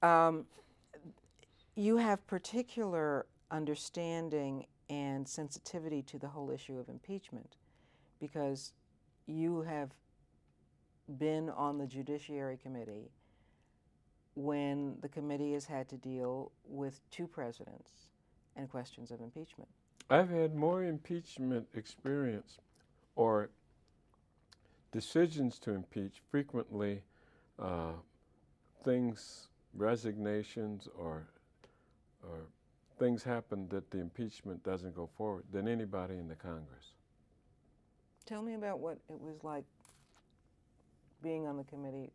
Um, you have particular understanding and sensitivity to the whole issue of impeachment because you have been on the Judiciary Committee when the committee has had to deal with two presidents and questions of impeachment. I've had more impeachment experience or decisions to impeach frequently, uh, things, resignations, or things happen that the impeachment doesn't go forward than anybody in the Congress. Tell me about what it was like being on the committee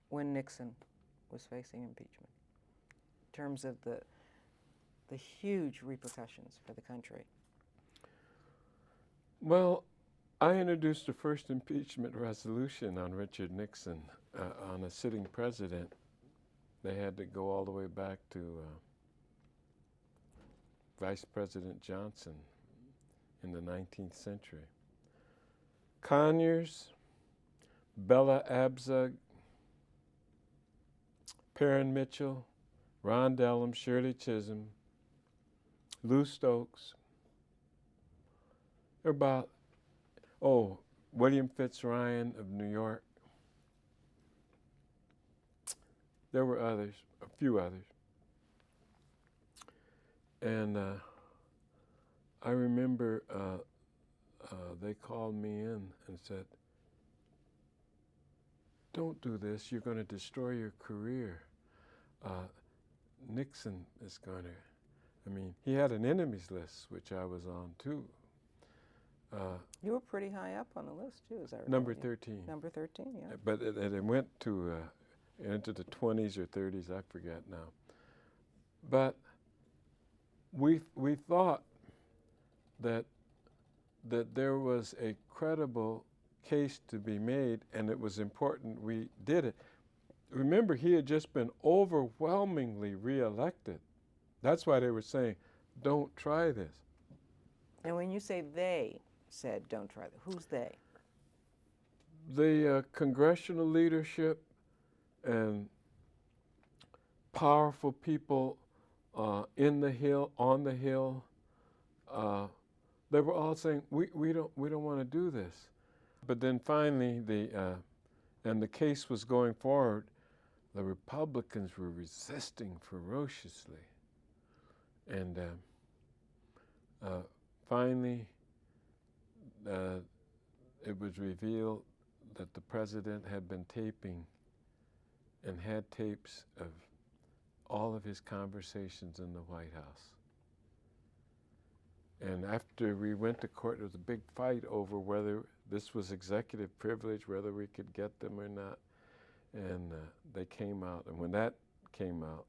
when Nixon was facing impeachment, in terms of the huge repercussions for the country. Well, I introduced the first impeachment resolution on Richard Nixon on a sitting president. They had to go all the way back to Vice President Johnson in the 19th century. Conyers, Bella Abzug, Perrin Mitchell, Ron Dellum, Shirley Chisholm, Lou Stokes. There were about, William Fitzryan of New York. There were others, a few others. And I remember they called me in and said, "Don't do this. You're going to destroy your career. Nixon is going to," he had an enemies list, which I was on too. You were pretty high up on the list too, as I recall. Number 13. Number 13, yeah. But it went to into the 20s or 30s, I forget now. But we thought that there was a credible case to be made, and it was important we did it. Remember, he had just been overwhelmingly reelected. That's why they were saying, "Don't try this." And when you say they said, "Don't try that," who's they? The congressional leadership and powerful people on the Hill, they were all saying, we don't want to do this. But then finally, the case was going forward. The Republicans were resisting ferociously, and finally, it was revealed that the president had been taping and had tapes of all of his conversations in the White House. And after we went to court, there was a big fight over whether this was executive privilege, whether we could get them or not. And they came out. And when that came out,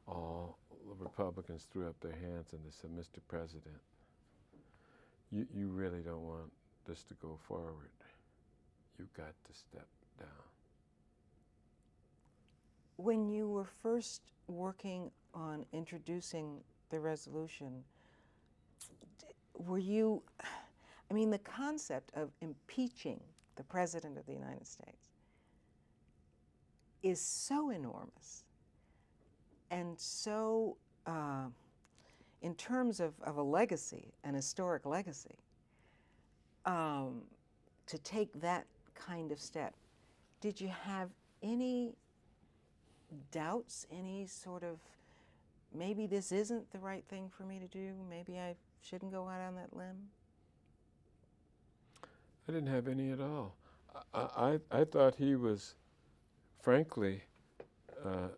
all the Republicans threw up their hands and they said, "Mr. President, you really don't want this to go forward. You've got to step down." When you were first working on introducing the resolution, were you, the concept of impeaching the President of the United States is so enormous and so, in terms of a legacy, an historic legacy, to take that kind of step. Did you have any doubts, any sort of, maybe this isn't the right thing for me to do, maybe I shouldn't go out on that limb? I didn't have any at all. I thought he was, frankly, the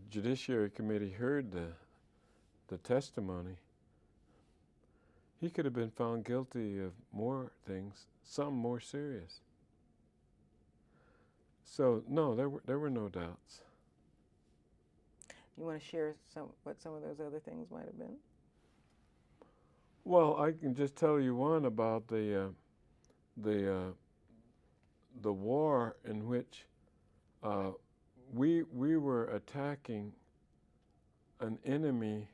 Judiciary Committee heard the testimony. He could have been found guilty of more things, some more serious. So no, there were no doubts. You want to share what some of those other things might have been? Well, I can just tell you one about the war in which we were attacking an enemy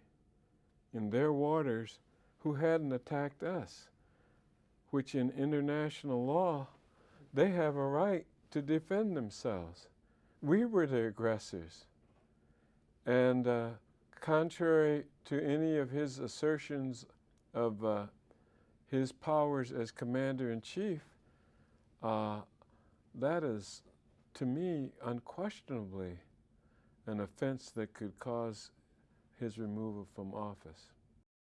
in their waters who hadn't attacked us, which in international law, they have a right to defend themselves. We were the aggressors. And contrary to any of his assertions of his powers as commander-in-chief, that is, to me, unquestionably an offense that could cause his removal from office.